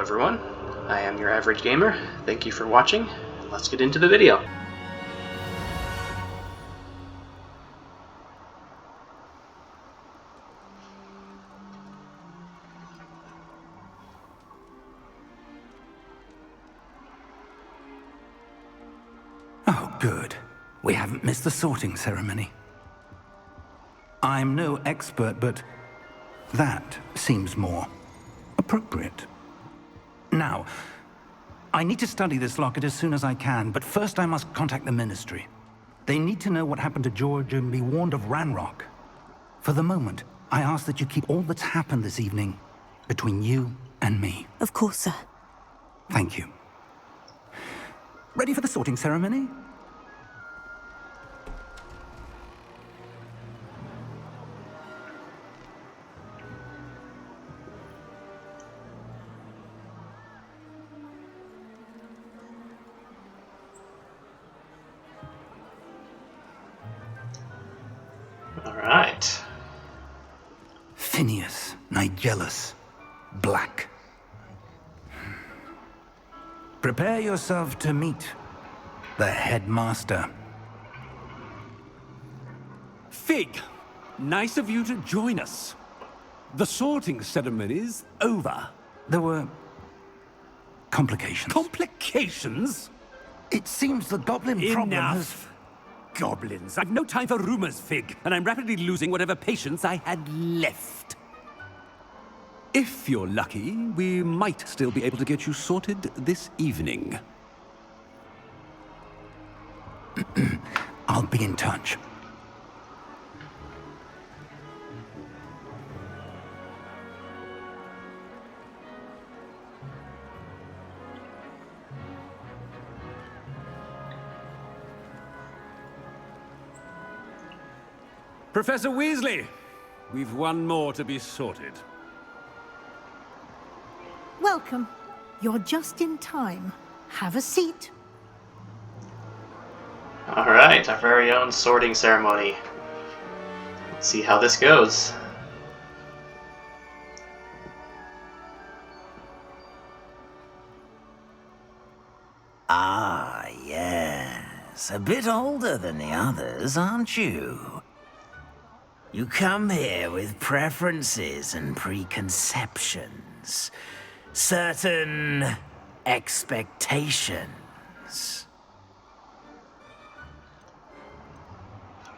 everyone, I am your average gamer. Thank you for watching. Let's get into the video. Oh, good. We haven't missed the sorting ceremony. I'm no expert, but that seems more appropriate. Now, I need to study this locket as soon as I can, but first I must contact the Ministry. They need to know what happened to George and be warned of Ranrock. For the moment, I ask that you keep all that's happened this evening between you and me. Of course, sir. Thank you. Ready for the sorting ceremony? Alright. Phineas, Nigellus, Black. Prepare yourself to meet the headmaster. Fig, nice of you to join us. The sorting ceremony's over. There were complications. Complications? It seems the goblin problem has... Enough. Goblins. I've no time for rumors, Fig, and I'm rapidly losing whatever patience I had left. If you're lucky, we might still be able to get you sorted this evening. I'll be in touch. Professor Weasley, we've one more to be sorted. Welcome. You're just in time. Have a seat. Alright, our very own sorting ceremony. Let's see how this goes. Ah, yes. A bit older than the others, aren't you? You come here with preferences and preconceptions. Certain expectations.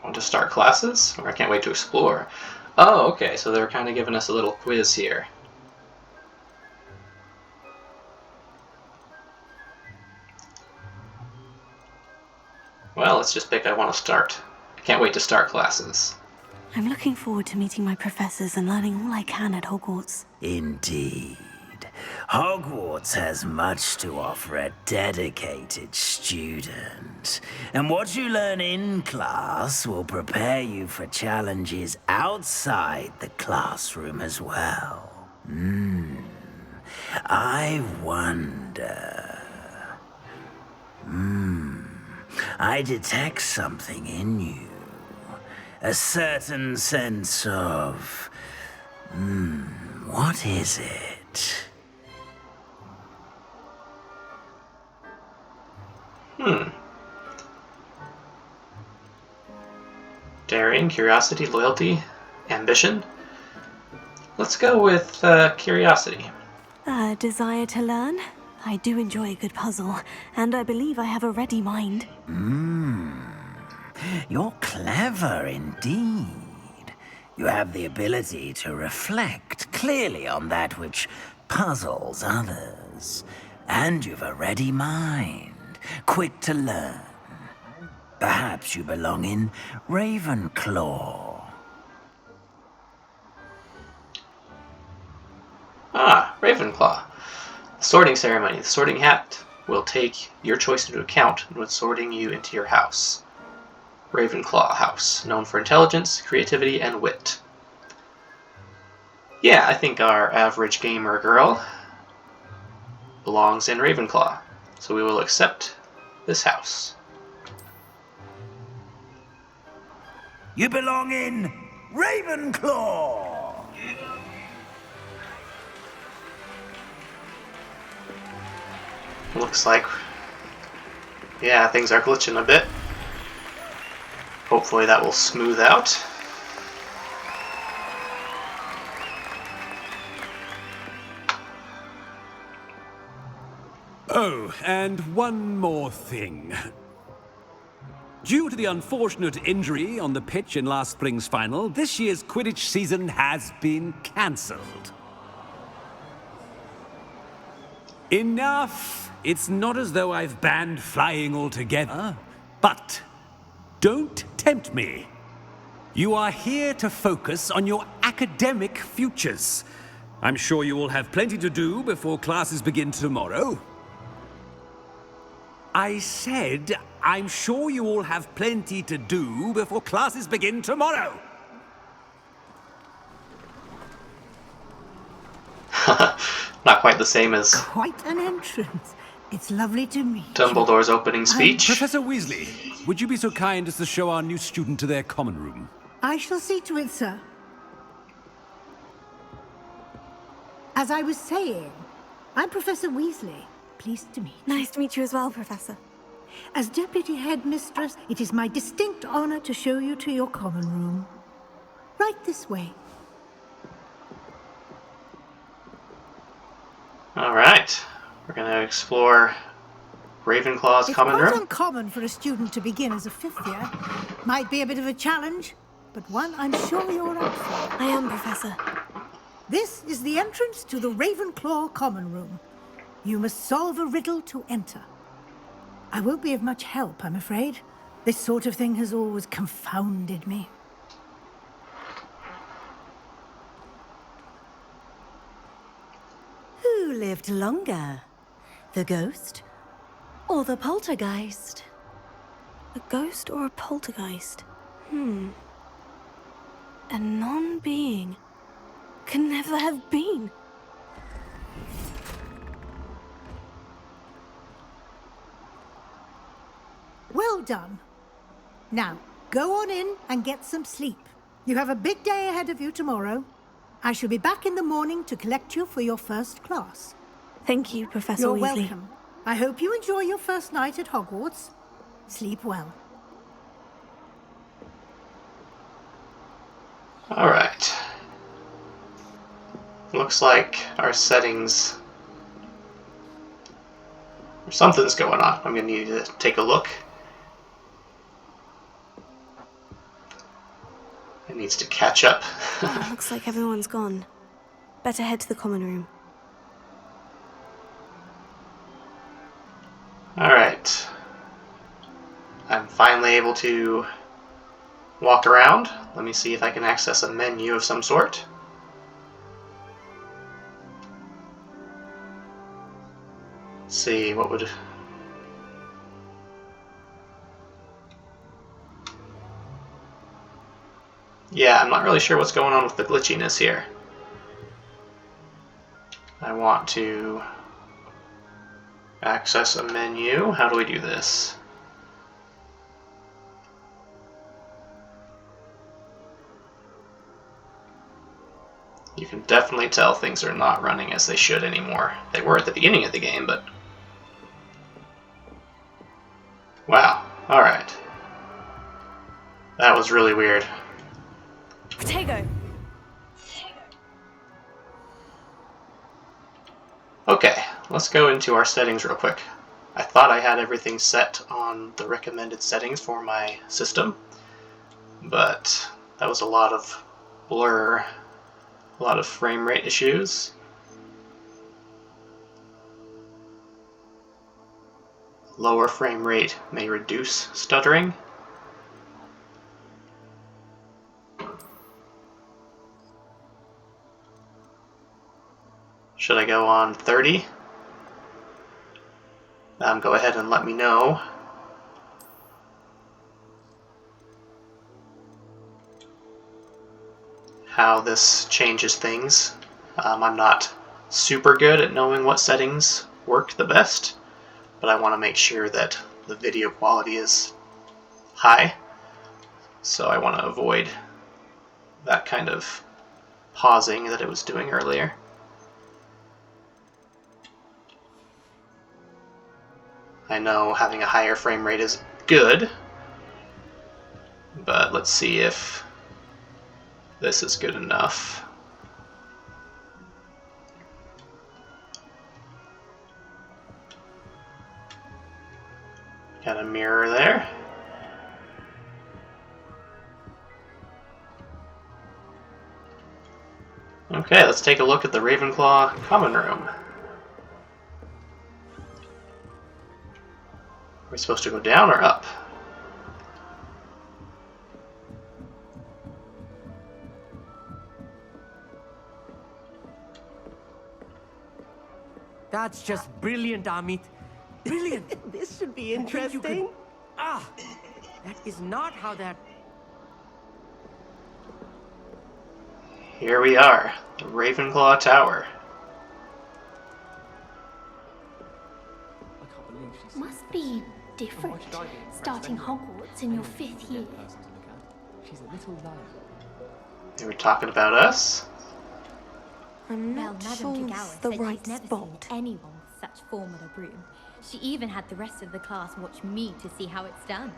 Want to start classes? Or I can't wait to explore. Oh, okay, so they're kind of giving us a little quiz here. Well, let's just pick I want to start. I can't wait to start classes. I'm looking forward to meeting my professors and learning all I can at Hogwarts. Indeed. Hogwarts has much to offer a dedicated student. And what you learn in class will prepare you for challenges outside the classroom as well. I wonder... I detect something in you. A certain sense of... what is it? Daring, curiosity, loyalty, ambition. Let's go with curiosity. A desire to learn? I do enjoy a good puzzle, and I believe I have a ready mind. You're clever indeed. You have the ability to reflect clearly on that which puzzles others. And you've a ready mind, quick to learn. Perhaps you belong in Ravenclaw. Ah, Ravenclaw. The sorting ceremony. The sorting hat will take your choice into account when sorting you into your house. Ravenclaw house, known for intelligence, creativity, and wit. Yeah, I think our average gamer girl belongs in Ravenclaw, so we will accept this house. You belong in Ravenclaw! Looks like, yeah, things are glitching a bit. Hopefully that will smooth out. Oh, and one more thing. Due to the unfortunate injury on the pitch in last spring's final, this year's Quidditch season has been cancelled. Enough! It's not as though I've banned flying altogether, but don't tempt me. You are here to focus on your academic futures. I'm sure you will have plenty to do before classes begin tomorrow. I said, I'm sure you all have plenty to do before classes begin tomorrow. Not quite the same as Quite an entrance. It's lovely to meet you. Dumbledore's opening speech. Professor Weasley, would you be so kind as to show our new student to their common room? I shall see to it, sir. As I was saying, I'm Professor Weasley. Pleased to meet you. Nice to meet you as well, Professor. As Deputy Headmistress, it is my distinct honor to show you to your common room. Right this way. Alright, we're going to explore Ravenclaw's It's common quite room. uncommon for a student to begin as a fifth year. Might be a bit of a challenge, but one I'm sure you're up for. I am, Professor. This is the entrance to the Ravenclaw common room. You must solve a riddle to enter. I won't be of much help, I'm afraid. This sort of thing has always confounded me. Who lived longer? The ghost or the poltergeist? A ghost or a poltergeist? A non-being can never have been. Well done. Now, go on in and get some sleep. You have a big day ahead of you tomorrow. I shall be back in the morning to collect you for your first class. Thank you, Professor You're Weasley. welcome. I hope you enjoy your first night at Hogwarts. Sleep well. Alright. Looks like our settings... something's going on. I'm going to need to take a look. It needs to catch up. Oh, looks like everyone's gone. Better head to the common room. Alright. I'm finally able to walk around. Let me see if I can access a menu of some sort. Let's see, what would... Yeah, I'm not really sure what's going on with the glitchiness here. I want to access a menu. How do we do this? You can definitely tell things are not running as they should anymore. They were at the beginning of the game, but... Wow. Alright. That was really weird. Protego! Okay, let's go into our settings real quick. I thought I had everything set on the recommended settings for my system, but that was a lot of blur, a lot of frame rate issues. Lower frame rate may reduce stuttering. Should I go on 30? Go ahead and let me know. How this changes things. I'm not super good at knowing what settings work the best, but I want to make sure that the video quality is high, so I want to avoid that kind of pausing that it was doing earlier. I know having a higher frame rate is good, but let's see if this is good enough. Got a mirror there. Okay, let's take a look at the Ravenclaw common room. Are we supposed to go down or up? That's just brilliant, Amit. Brilliant. This should be That interesting. is not how that... Here we are, the Ravenclaw Tower. I can't believe she's... Must be different, starting Hogwarts in your 5th year. She's a little liar. They were talking about us. I'm Well, not Madame sure Kagawa this is said the she's right never spot. seen anyone with such form on a broom. She even had the rest of the class watch me to see how it's done.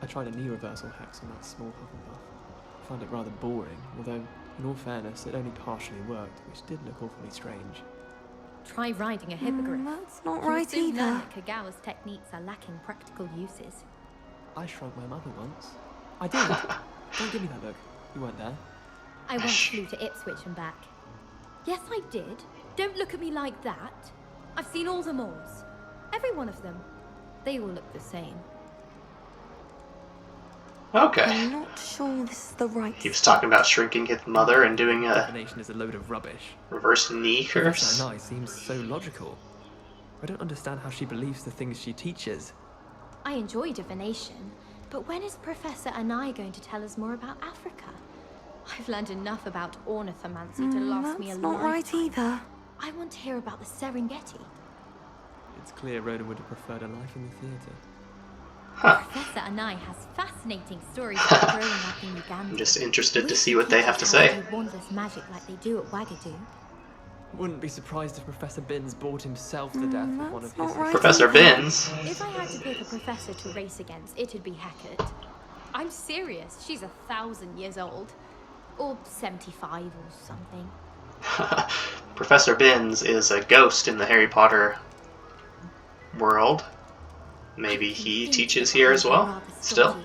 I tried a knee reversal hex on that small Hufflepuff. I found it rather boring, although, in all fairness, it only partially worked, which did look awfully strange. Try riding a hippogriff. That's not You'll right soon learn either. that Kagawa's techniques are lacking practical uses. I shrugged my mother once. I did! Don't give me that look. You weren't there. I once flew to Ipswich and back. Yes, I did. Don't look at me like that. I've seen all the malls. Every one of them. They all look the same. Okay. I'm not sure this is the right He was spot. talking about shrinking his mother and doing a Divination is a load of rubbish. reverse knee curse. Professor Nye seems so logical. I don't understand how she believes the things she teaches. I enjoy divination, but when is Professor Anai going to tell us more about Africa? I've learned enough about ornithomancy to last me a That's not right lifetime. either. I want to hear about the Serengeti. It's clear Rhoda would have preferred a life in the theatre. Huh. Professor Anai has fascinating stories about growing up in Uganda. I'm just interested to see Wish what they have to teachers say. how do wondrous magic like they do at Wagadu. Wouldn't be surprised if Professor Binns bored himself to death with one of That's his... not right Professor either. Binns. If I had to pick a professor to race against, it'd be Hackett. I'm serious. She's 1,000 years old. Or 75 or something. Professor Binns is a ghost in the Harry Potter world. Maybe he teaches here as well. Still.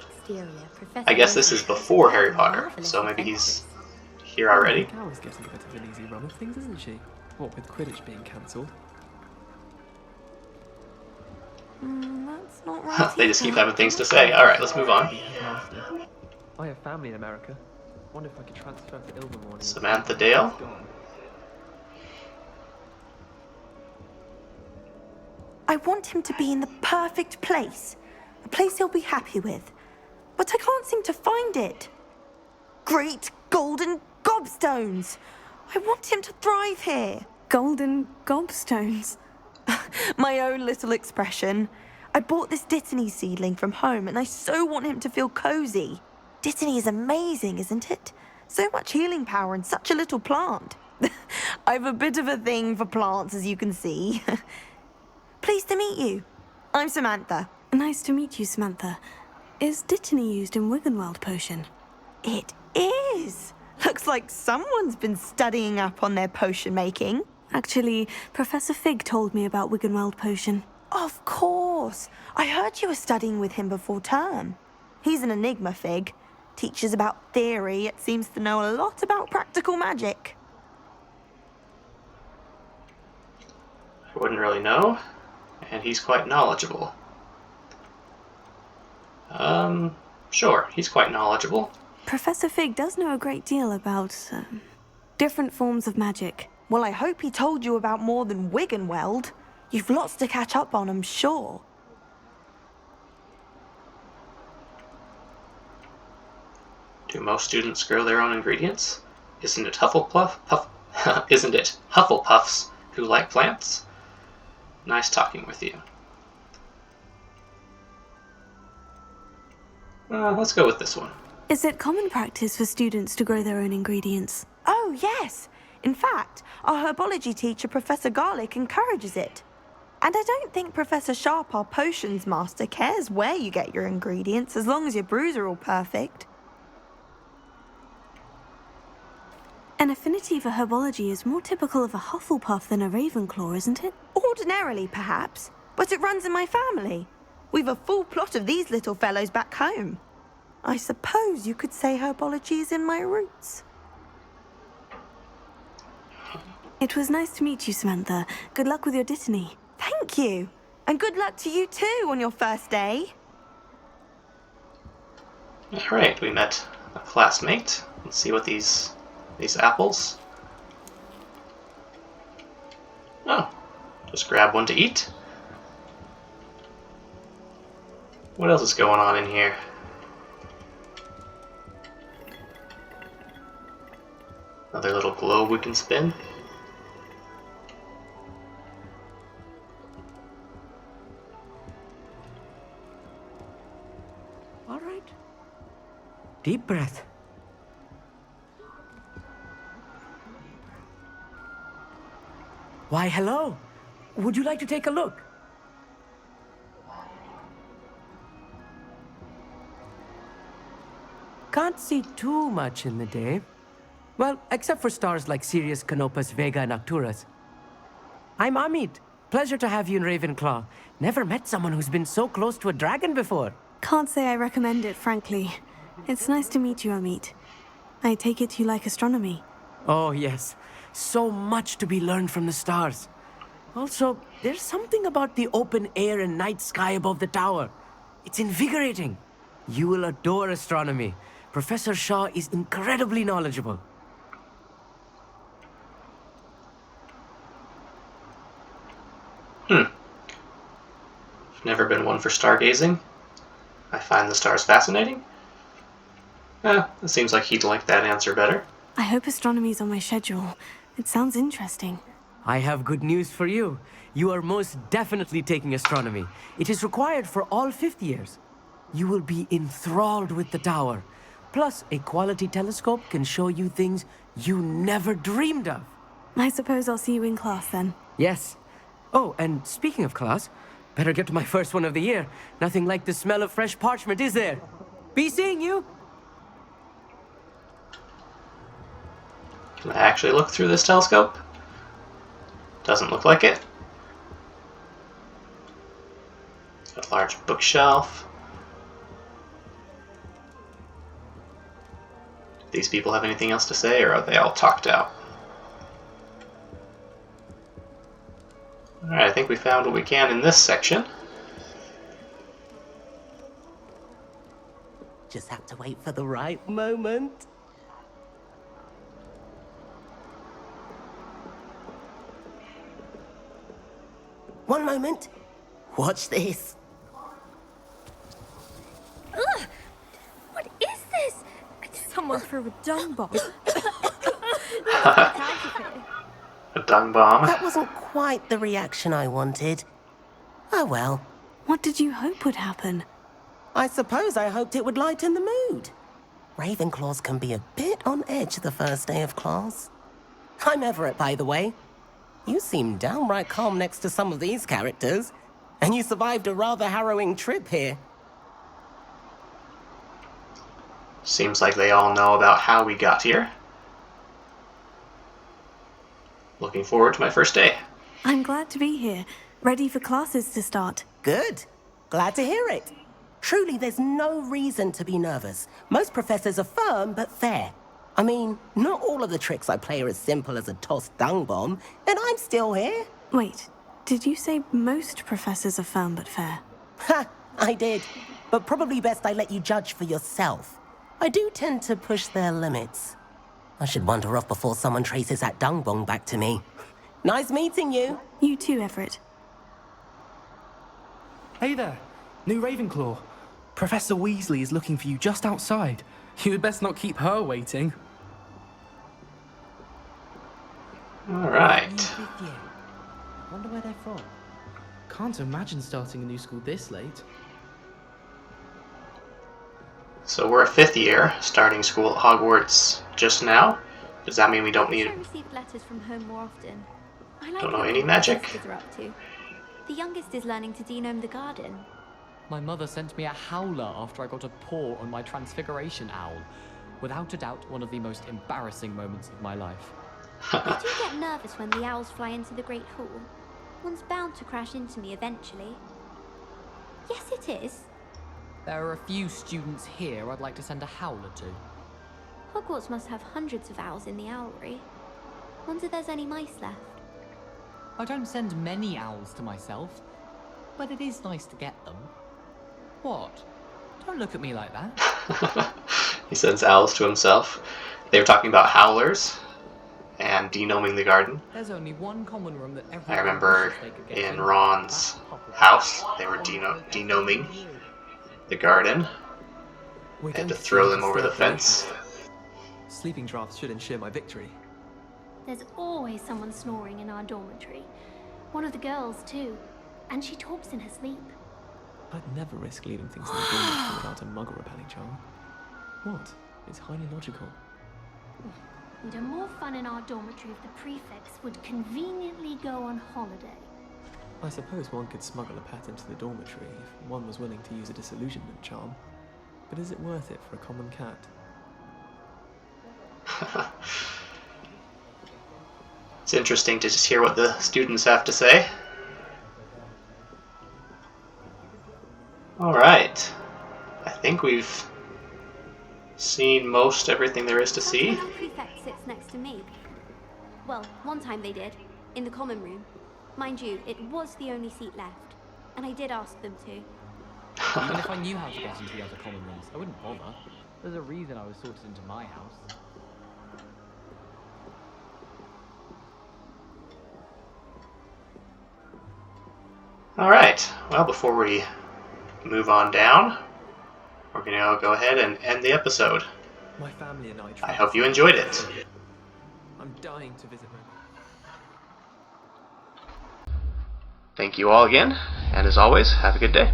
I guess this is before Harry Potter, so maybe he's here already. Kagawa's getting a bit of an easy run of things, isn't she? What with Quidditch being cancelled. That's not right They just keep either. having things to say. Alright, let's move on. Master. I have family in America. Wonder if I could transfer to Ilvermorny. Samantha Dale. I want him to be in the perfect place. A place he'll be happy with. But I can't seem to find it. Great golden gobstones! I want him to thrive here. Golden gobstones. My own little expression. I bought this Dittany seedling from home and I so want him to feel cozy. Dittany is amazing, isn't it? So much healing power in such a little plant. I've a bit of a thing for plants, as you can see. Pleased to meet you. I'm Samantha. Nice to meet you, Samantha. Is Dittany used in Wiggenweld potion? It is. Looks like someone's been studying up on their potion making. Actually, Professor Fig told me about Wiggenweld potion. Of course. I heard you were studying with him before term. He's an enigma, Fig. Teaches about theory, yet seems to know a lot about practical magic. I wouldn't really know, and he's quite knowledgeable. Sure, he's quite knowledgeable. Professor Fig does know a great deal about different forms of magic. Well, I hope he told you about more than Wiggenweld. You've lots to catch up on, I'm sure. Do most students grow their own ingredients? Isn't it Isn't it Hufflepuffs who like plants? Nice talking with you. Let's go with this one. Is it common practice for students to grow their own ingredients? Oh, yes. In fact, our herbology teacher, Professor Garlick, encourages it. And I don't think Professor Sharp, our potions master, cares where you get your ingredients as long as your brews are all perfect. An affinity for herbology is more typical of a Hufflepuff than a Ravenclaw, isn't it? Ordinarily, perhaps, but it runs in my family. We've a full plot of these little fellows back home. I suppose you could say herbology is in my roots. It was nice to meet you, Samantha. Good luck with your Dittany. Thank you. And good luck to you too on your first day. Alright, we met a classmate. Let's see what these apples. Oh, just grab one to eat. What else is going on in here? Another little globe we can spin. All right. Deep breath. Why, hello. Would you like to take a look? Can't see too much in the day. Well, except for stars like Sirius, Canopus, Vega, and Arcturus. I'm Amit. Pleasure to have you in Ravenclaw. Never met someone who's been so close to a dragon before. Can't say I recommend it, frankly. It's nice to meet you, Amit. I take it you like astronomy. Oh, yes. So much to be learned from the stars. Also, there's something about the open air and night sky above the tower. It's invigorating. You will adore astronomy. Professor Shaw is incredibly knowledgeable. I've never been one for stargazing. I find the stars fascinating. It seems like he'd like that answer better. I hope astronomy's on my schedule. It sounds interesting. I have good news for you. You are most definitely taking astronomy. It is required for all fifth years. You will be enthralled with the tower. Plus, a quality telescope can show you things you never dreamed of. I suppose I'll see you in class then. Yes. Oh, and speaking of class, better get to my first one of the year. Nothing like the smell of fresh parchment, is there? Be seeing you. Can I actually look through this telescope? Doesn't look like it. A large bookshelf. Do these people have anything else to say, or are they all talked out? Alright, I think we found what we can in this section. Just have to wait for the right moment. One moment. Watch this. Ugh! What is this? Someone threw a dung bomb. A dung bomb. That wasn't quite the reaction I wanted. Oh well. What did you hope would happen? I suppose I hoped it would lighten the mood. Ravenclaws can be a bit on edge the first day of class. I'm Everett, by the way. You seem downright calm next to some of these characters, and you survived a rather harrowing trip here. Seems like they all know about how we got here. Looking forward to my first day. I'm glad to be here, ready for classes to start. Good. Glad to hear it. Truly, there's no reason to be nervous. Most professors are firm but fair. I mean, not all of the tricks I play are as simple as a tossed dung bomb, and I'm still here. Wait, did you say most professors are firm but fair? Ha! I did. But probably best I let you judge for yourself. I do tend to push their limits. I should wander off before someone traces that dung bomb back to me. Nice meeting you. You too, Everett. Hey there, new Ravenclaw. Professor Weasley is looking for you just outside. You'd best not keep her waiting. Alright. Wonder where they're from. Can't imagine starting a new school this late. So we're a fifth year, starting school at Hogwarts just now. Does that mean we don't need... I received letters from home more often. I like Don't know knowing any what magic? the sisters are up to. The youngest is learning to denome the garden. My mother sent me a howler after I got a paw on my transfiguration owl. Without a doubt, one of the most embarrassing moments of my life. You do get nervous when the owls fly into the Great Hall. One's bound to crash into me eventually. Yes, it is. There are a few students here I'd like to send a howler to. Hogwarts must have hundreds of owls in the owlery. Wonder there's any mice left. I don't send many owls to myself, but it is nice to get them. What? Don't look at me like that. He sends owls to himself. They were talking about howlers and denoming the garden. There's only one common room that I remember in Ron's house, they were denoming the garden. They had to throw them over the fence. Sleeping drafts should ensure my victory. There's always someone snoring in our dormitory. One of the girls, too. And she talks in her sleep. I'd never risk leaving things in the dormitory without a muggle repelling charm. What? It's highly logical. We'd have more fun in our dormitory if the prefects would conveniently go on holiday. I suppose one could smuggle a pet into the dormitory if one was willing to use a disillusionment charm. But is it worth it for a common cat? It's interesting to just hear what the students have to say. Alright. I think we've seen most everything there is to see. The prefect sits next to me. Well, one time they did, in the common room. Mind you, it was the only seat left, and I did ask them to. Even if I knew how to get into the other common rooms, I wouldn't bother. There's a reason I was sorted into my house. Alright, well, before we move on down, we're going to go ahead and end the episode. My family and I hope you enjoyed it. I'm dying to visit my... Thank you all again, and as always, have a good day.